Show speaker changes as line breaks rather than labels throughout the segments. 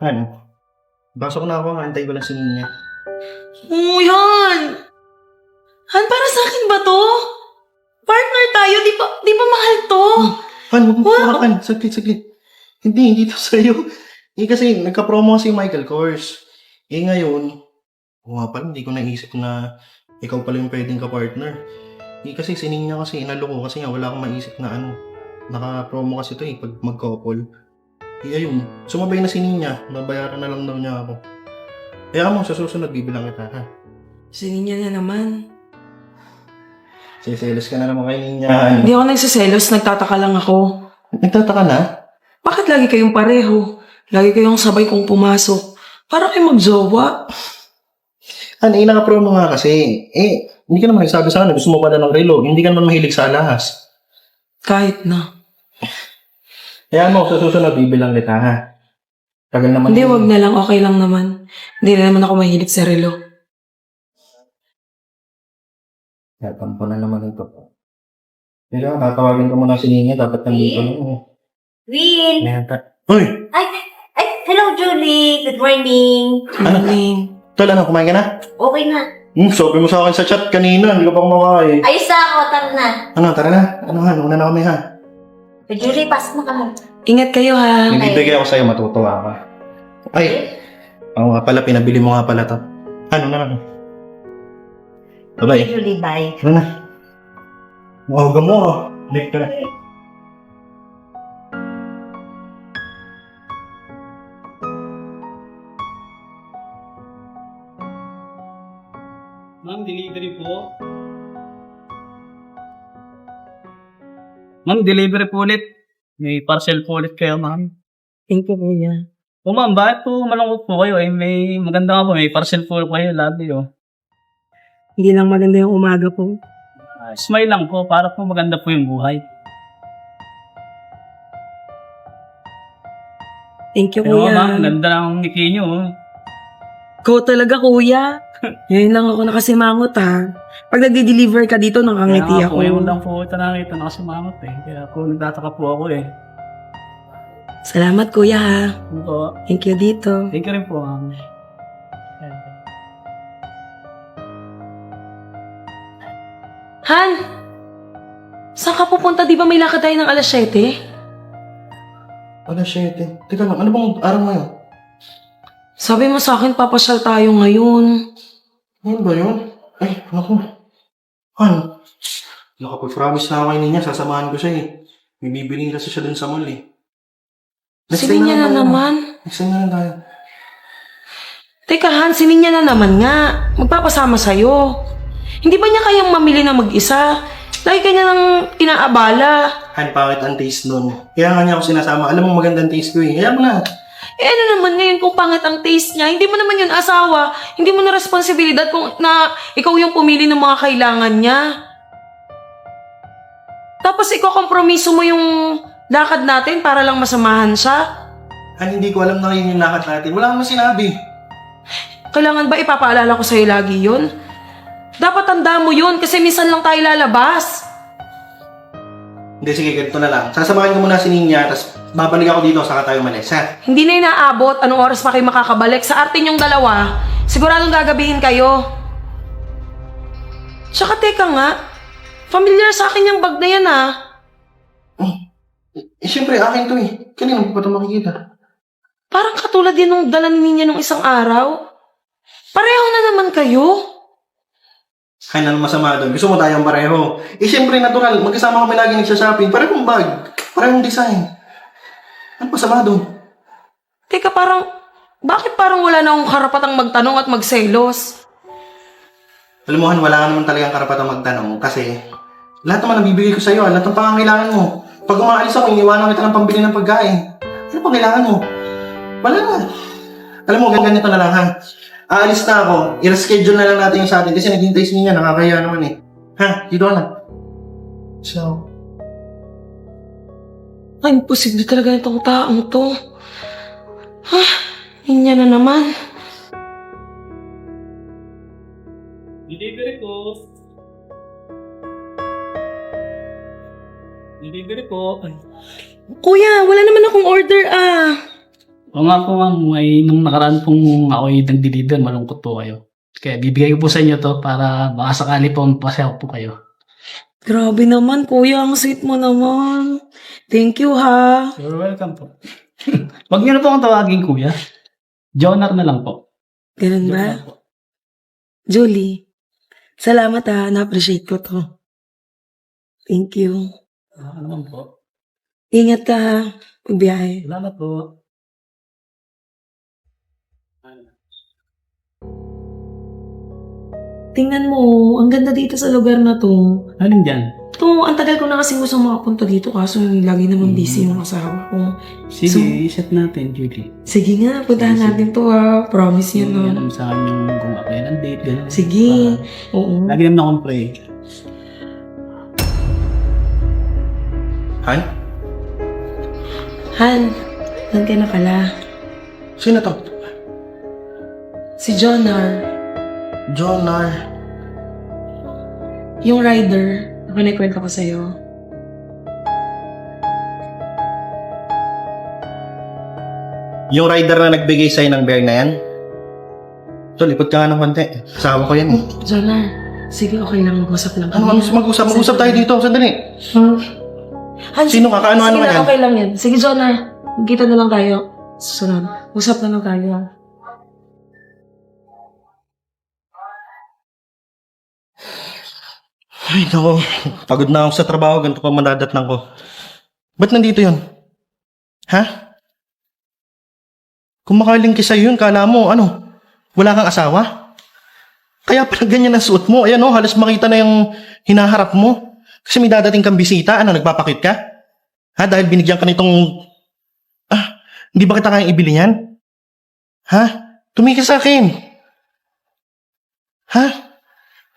Han, pasok na ako. Antay ko lang si Ninya.
Oh, yan! Han, para sa akin ba to? Partner tayo, di ba mahal to?
Han, huwag mo
Wow.
hawakan. Saglit. Hindi to sa'yo. Kasi nagka-promo si Michael Kors. Ngayon, pala, hindi ko naisip na ikaw pala yung pwedeng ka-partner. Kasi si Ninya kasi inalo ko kasi nga wala akong maisip na naka-promo kasi to pag mag-couple. Ayun, sumabay na si Ninya. Babayaran na lang daw niya ako. Kaya mo, sa susunod, bibilang kita, ha?
Sinin niya na naman.
Siselos ka na naman kay Ninya.
Hindi ako nagsiselos, nagtataka lang ako.
Nagtataka na?
Bakit lagi kayong pareho? Lagi kayong sabay kong pumasok. Para kayo magjowa.
Naka-promo nga kasi. Hindi ka naman nagsabi sa akin, gusto mo pala ng relo. Hindi ka naman mahilig sa alahas.
Kahit na.
Kaya mo, sa susunod, bibilang kita, ha? Tagal naman.
Hindi, wag na lang. Okay lang naman. Hindi na naman ako mahilig sa relo.
Kaya tampo na naman ito. Kaya tatawagin ko muna si Ninya, dapat nandito lang.
Will!
Uy!
Hello, Julie. Good morning.
Morning.
Tol, kumain ka na?
Okay na.
Sabi mo sa akin sa chat kanina, hindi ka pang makain.
Ayos na ako. Tara na.
Tara na. Una na kami, ha?
Julie, pasok na kami.
Ingat kayo ha.
May bibigay ako sa'yo, matutuwa ka. Ay! Oo nga pala, pinabili mo nga pala to. Na. Bye-bye.
Julie, bye.
Ano na? Maaga mo, ah. Late ka na.
Ma'am, delivery po. Ma'am, delivery po ulit. May parcel po ulit kayo, ma'am.
Thank you, Kuya.
O ma'am, bakit po malungkot po kayo? May maganda nga po, may parcel po kayo, labi
Hindi lang maganda yung umaga po.
Smile lang po, para po maganda po yung buhay.
Thank you,
Oo
Kuya.
ma'am, ganda ng ngiti nyo.
Ikaw talaga, Kuya. Ngayon lang ako nakasimangot ha. Pag nagde-deliver ka dito, nakangiti
Kaya nga
ako.
po, yung lang po ito nakita nakasimangot Kaya po nagtataka po ako
Salamat, Kuya ha.
Po.
Thank you dito.
Thank you rin po, ma'am.
Han! Saan ka pupunta? Di ba may lakad tayo ng alas 7?
Alas 7. Teka lang, ano bang araw ngayon?
Sabi mo sa akin, papasyal tayo ngayon.
Ano ba yun? Ay, naku. Han, nakapag-promise na ako kay Ninya, sasamahan ko siya May bibili kasi siya dun sa mall
Sinin niya na naman.
Next time na lang tayo.
Teka Han, sinin niya na naman nga. Magpapasama sa'yo. Hindi ba niya kayang mamili na mag-isa? Lagi kanya nang inaabala.
Han, bakit ang taste nun? Kaya nga niya ako sinasama. Alam mo magandang taste ko Kaya mo na.
Ano naman ngayon kung pangit ang taste niya? Hindi mo naman yun asawa. Hindi mo na responsibilidad kung na ikaw yung pumili ng mga kailangan niya. Tapos ikaw kompromiso mo yung lakad natin para lang masamahan siya.
Han, hindi ko alam na yun yung lakad natin. Wala akong sinabi.
Kailangan ba ipapaalala ko sa'yo lagi yun? Dapat tanda mo yun kasi minsan lang tayo lalabas.
Hindi, sige, ganito na lang. Sasamahan ko muna si Ninya, tapos babalik ako dito, saka tayo malis, ha?
Hindi na inaabot. Anong oras pa kayo makakabalik? Sa arte niyong dalawa, siguradong gagabihin kayo. Tsaka teka nga, familiar sa akin yung bag na yan
Siyempre, akin to Kanina mo pa ito makikita.
Parang katulad din nung dala niya nung isang araw. Pareho na naman kayo.
Hay, ano masama doon? Gusto mo tayong pareho? Siyempre, natural. Magkasama kami lagi nagsha-shopping. Parehong bag. Parehong design. Ano masama doon?
Teka, bakit parang wala na akong karapatang magtanong at magselos?
Alam mo, Han, wala ka naman talagang karapatang magtanong kasi lahat naman nabibigay ko sa'yo. Lahat ng pangangailangan mo. Pag umaalis ako, iniwanan kita ng pambili ng pagkain. Ano pang kailangan mo? Wala na. Alam mo, ganito na lang, Han. Aalis na ako. I-reschedule na lang natin yung sa atin kasi naghintay si Ninya. Nakakaya naman Ha? Dito ka na. So,
Ay, imposible talaga itong taong to. Ninya na naman.
Delivery po. Delivery po.
Kuya, wala naman akong order
Oo nga po ma'am, nung nakaraan pong ako'y nag-deliver, malungkot po kayo. Kaya bibigay ko po sa inyo to para baka sakali po mapasayaw po kayo.
Grabe naman, kuya. Ang sweet mo naman. Thank you, ha.
You're welcome po. Huwag niyo na po akong tawagin kuya. Jonar na lang po.
Ganun ba?
Jonar po.
Julie, salamat ha. Na-appreciate ko to. Thank you.
Ano naman po.
Ingat ka ha. Pagbiyahe.
Salamat po.
Tingnan mo, ang ganda dito sa lugar na to.
Alin dyan?
Ito, ang tagal ko na kasi gusto makapunta dito kaso lagi naman busy yung asawa ko.
Sige, set natin, Julie.
Sige nga, puntahan
Sige.
natin to ha. Promise yun
Yan
no.
alam sa akin yung kung ako yan ang date, gano'n.
Sige. Oo.
Lagi naman akong pray.
Han?
Han, nandiyan na pala.
Sino to?
Si Jonar,
Jonar.
yung rider, na kinikwento ko sa'yo.
Yung rider na nagbigay sa'yo ng bear na yan? Ito, lipot ka nga ng konti. Asawa ko yan.
Jonar, sige okay lang, mag-usap lang
Ano, mag-usap? Mag-usap tayo dito. Sandali.
Han,
Sino ka? Kaano-ano
sige
ka
na,
yan?
okay lang yan. Sige, Jonar, magkita na lang tayo. Susunod. Usap na lang tayo.
Ay, nako. Pagod na ako sa trabaho. Ganito pa madadatnan ko. Ba't nandito yun? Ha? Kung makaling kisa yun, kala mo, ano? Wala kang asawa? Kaya pala ganyan ang suot mo. Ayan, oh, halos makita na yung hinaharap mo. Kasi may dadating kang bisita. Ano, nagpapakit ka? Ha? Dahil binigyan ka nitong... hindi ba kita kayang ibili yan? Ha? Tumigil sa akin. Ha?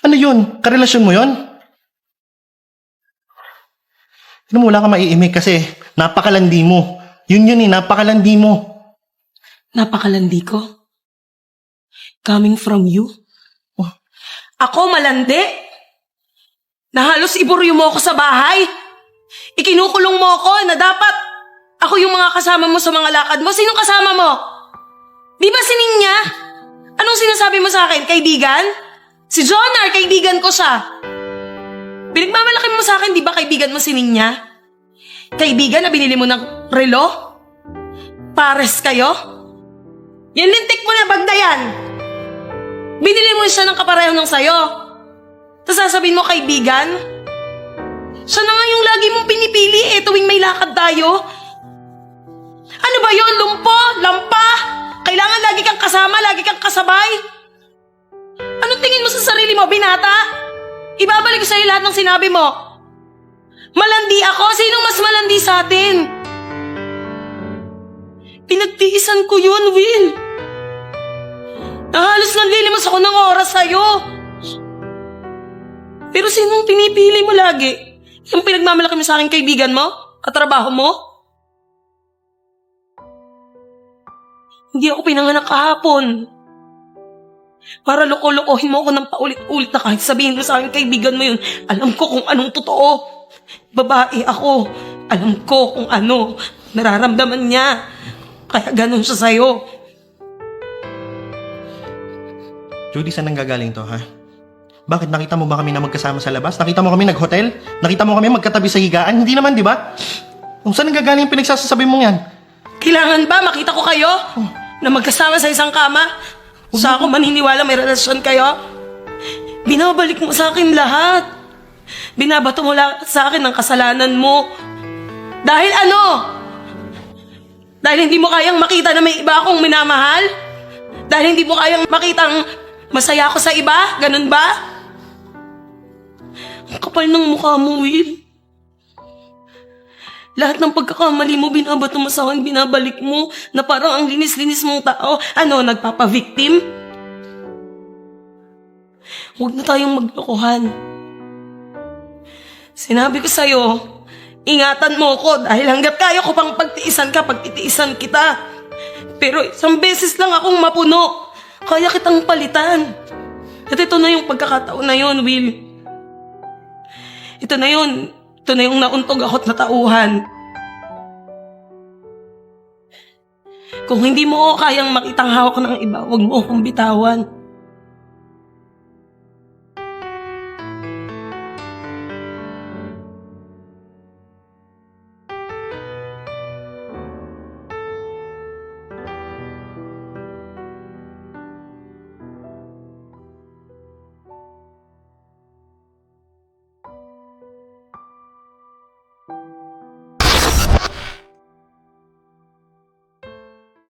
Ano yun? Karelasyon mo yun? Ano mo, wala ka maiimik kasi napakalandi mo. Yun napakalandi mo.
Napakalandi ko. Coming from you?
Oh.
Ako malandi? Na halos iburyo mo ako sa bahay? Ikinukulong mo ako na dapat ako yung mga kasama mo sa mga lakad mo. Sinong kasama mo? Di ba si Ninya? Anong sinasabi mo sa akin? Kaibigan? Si Jonar, kaibigan ko siya. Pinagmamalaki mo sa akin, di ba kaibigan mo si Ninya? Kaibigan na binili mo ng relo? Pares kayo? Yan lintik mo na bagda yan. Binili mo siya ng kapareho ng sayo. Tapos sasabihin mo kaibigan? Siya na nga yung lagi mong pinipili tuwing may lakad tayo. Ano ba yon? Lumpo? Lampa? Kailangan lagi kang kasama, lagi kang kasabay? Anong tingin mo sa sarili mo, binata? Ibabalik ko sa'yo lahat ng sinabi mo. Malandi ako? Sinong mas malandi sa atin? Pinagtiisan ko yun, Will. Halos nanlilimos ako ng oras sa'yo. Pero sinong pinipili mo lagi? Yung pinagmamalaki mo sa akin kaibigan mo? Katrabaho mo? Hindi ako pinanganak kahapon. Para loko-lokohin mo ako ng paulit-ulit na kahit sabihin mo sa akin kaibigan mo yun. Alam ko kung anong totoo. Babae ako. Alam ko kung ano nararamdaman niya. Kaya ganun siya sa'yo.
Judy, saan nanggagaling to, ha? Bakit? Nakita mo ba kami na magkasama sa labas? Nakita mo kami nag-hotel? Nakita mo kami magkatabi sa higaan? Hindi naman, di ba? Kung saan nanggagaling yung pinagsasabi mo yan?
Kailangan ba makita ko kayo? Na magkasama sa isang kama? Sa ako maniniwala may relasyon kayo? Binabalik mo sa akin lahat. Binabato mo lahat sa akin ang kasalanan mo. Dahil ano? Dahil hindi mo kayang makita na may iba akong minamahal? Dahil hindi mo kayang makitang masaya ako sa iba? Ganun ba? Ang kapal ng mukha mo, Will. Lahat ng pagkakamali mo, binabato mo sa akin, binabalik mo, na parang ang linis-linis mong tao. Ano, nagpapa-victim? Huwag na tayong maglokohan. Sinabi ko sa'yo, ingatan mo ko dahil hanggat kaya ko pang pagtiisan ka, pagtitiisan kita. Pero isang beses lang akong mapuno. Kaya kitang palitan. At ito na yung pagkakataon na yun, Will. Ito na yun. Ito na yung nauntog ako't natauhan. Kung hindi mo ako kayang makitang hawak ng iba, huwag mo akong bitawan.